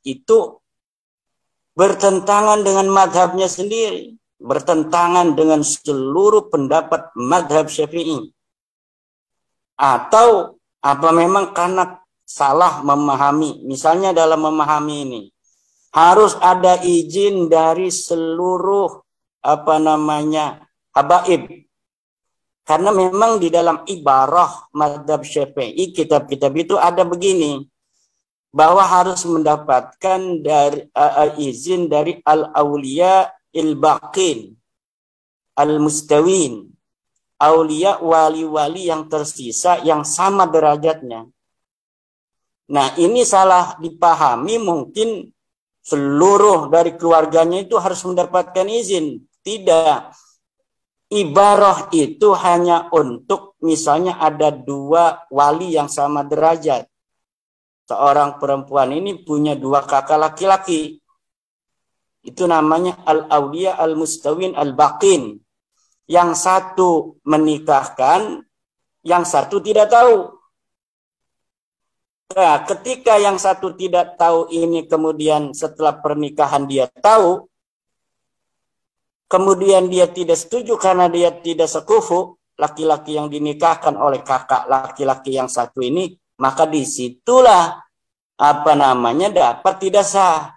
itu bertentangan dengan madhabnya sendiri, bertentangan dengan seluruh pendapat madhab Syafi'i, atau apa memang karena salah memahami. Misalnya dalam memahami ini harus ada izin dari seluruh habaib, karena memang di dalam ibarah madhab Syafi'i, kitab-kitab itu ada begini, bahwa harus mendapatkan dari izin dari al-awliya il-baqin al-mustawin, aulia wali-wali yang tersisa yang sama derajatnya. Nah, ini salah dipahami, mungkin seluruh dari keluarganya itu harus mendapatkan izin. Tidak. Ibarah itu hanya untuk misalnya ada 2 wali yang sama derajat. Seorang perempuan ini punya 2 kakak laki-laki. Itu namanya al-awliya al-mustawin al-baqin. Yang satu menikahkan, yang satu tidak tahu. Nah, ketika yang satu tidak tahu ini, kemudian setelah pernikahan dia tahu, kemudian dia tidak setuju karena dia tidak sekufu, laki-laki yang dinikahkan oleh kakak laki-laki yang satu ini, maka disitulah dapat tidak sah.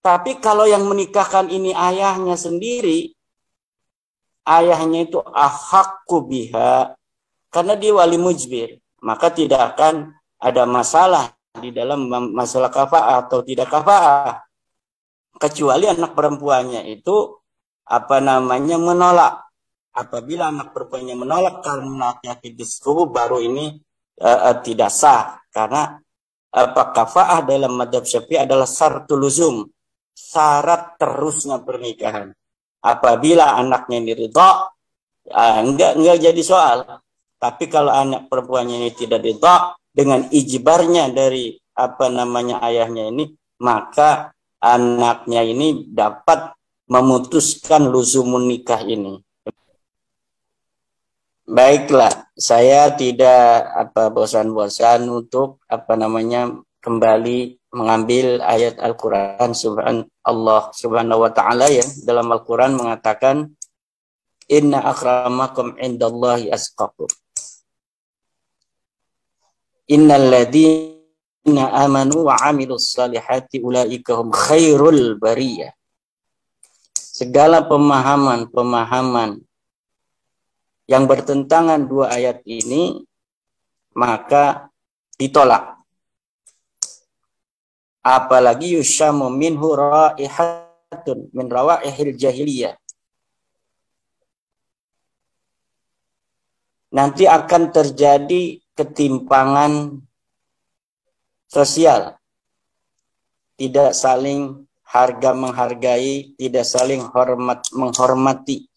Tapi kalau yang menikahkan ini ayahnya sendiri, ayahnya itu ahaqqu biha, karena dia wali mujbir, maka tidak akan ada masalah di dalam masalah kafa'ah atau tidak kafa'ah, kecuali anak perempuannya itu menolak. Apabila anak perempuannya menolak karena laki-laki disuruh, baru ini tidak sah, karena kafa'ah dalam madhab Syafi'i adalah syartul luzum, syarat terusnya pernikahan. Apabila anaknya ini ridha, enggak jadi soal. Tapi kalau anak perempuannya ini tidak ridha dengan ijbarnya dari ayahnya ini, maka anaknya ini dapat memutuskan luzumun nikah ini. Baiklah, saya tidak bosan-bosan untuk kembali mengambil ayat Al-Quran. Allah subhanahu wa ta'ala ya dalam Al-Quran mengatakan, inna akramakum indallahi asqakum, innal ladhina amanu wa amilus salihati ulaika hum khairul bariyah. Segala pemahaman yang bertentangan 2 ayat ini maka ditolak. Apalagi yushamu minhu raihatun min rawaihil jahiliyah. Nanti akan terjadi ketimpangan sosial. Tidak saling harga menghargai, tidak saling hormat menghormati.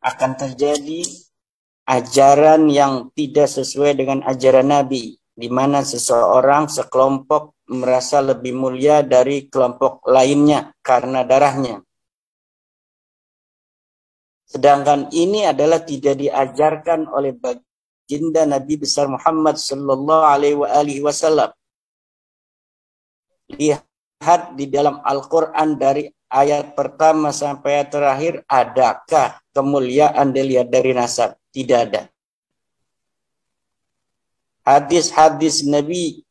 Akan terjadi ajaran yang tidak sesuai dengan ajaran Nabi, di mana seseorang, sekelompok merasa lebih mulia dari kelompok lainnya karena darahnya. Sedangkan ini adalah tidak diajarkan oleh baginda Nabi besar Muhammad sallallahu alaihi wasallam. Lihat di dalam Al-Quran dari ayat pertama sampai ayat terakhir, adakah kemuliaan dilihat dari nasab? Tidak ada. Hadis-hadis Nabi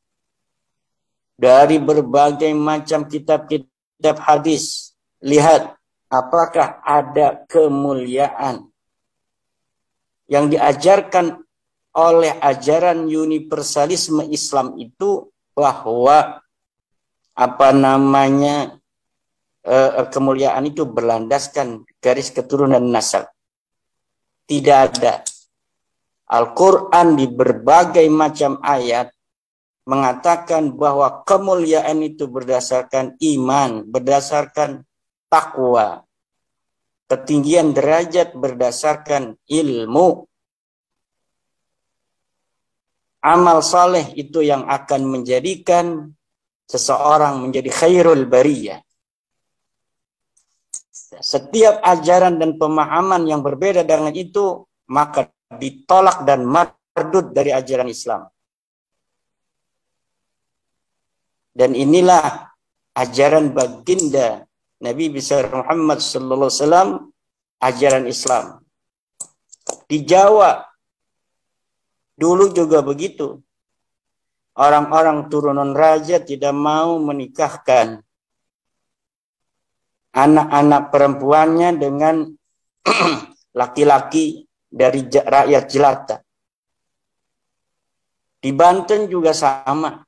dari berbagai macam kitab-kitab hadis, lihat apakah ada kemuliaan yang diajarkan oleh ajaran universalisme Islam itu, bahwa kemuliaan itu berlandaskan garis keturunan nasab. Tidak ada. Al-Quran di berbagai macam ayat mengatakan bahwa kemuliaan itu berdasarkan iman, berdasarkan takwa. Ketinggian derajat berdasarkan ilmu. Amal saleh itu yang akan menjadikan seseorang menjadi khairul bariyah. Setiap ajaran dan pemahaman yang berbeda dengan itu, maka ditolak dan mardud dari ajaran Islam. Dan inilah ajaran baginda Nabi besar Muhammad sallallahu alaihi wasallam, ajaran Islam. Di Jawa dulu juga begitu. Orang-orang turunan raja tidak mau menikahkan anak-anak perempuannya dengan laki-laki dari rakyat jelata. Di Banten juga sama.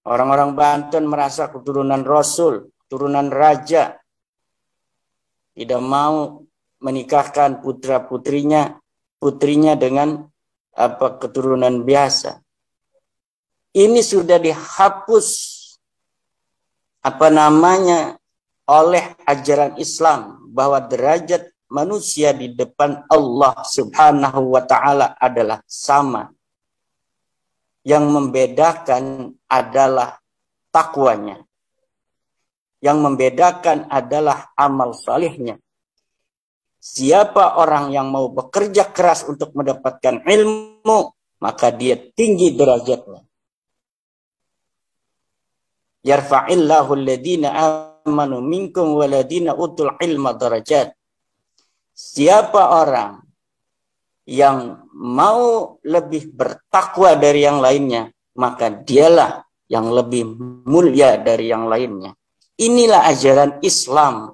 Orang-orang Banten merasa keturunan Rasul, keturunan raja, tidak mau menikahkan putrinya dengan keturunan biasa. Ini sudah dihapus oleh ajaran Islam, bahwa derajat manusia di depan Allah Subhanahu wa taala adalah sama. Yang membedakan adalah takwanya. Yang membedakan adalah amal salihnya. Siapa orang yang mau bekerja keras untuk mendapatkan ilmu, maka dia tinggi derajatnya. Yarfa'illahu alladhina amanu minkum waladina utul ilma darajat. Siapa orang yang mau lebih bertakwa dari yang lainnya, maka dialah yang lebih mulia dari yang lainnya. Inilah ajaran Islam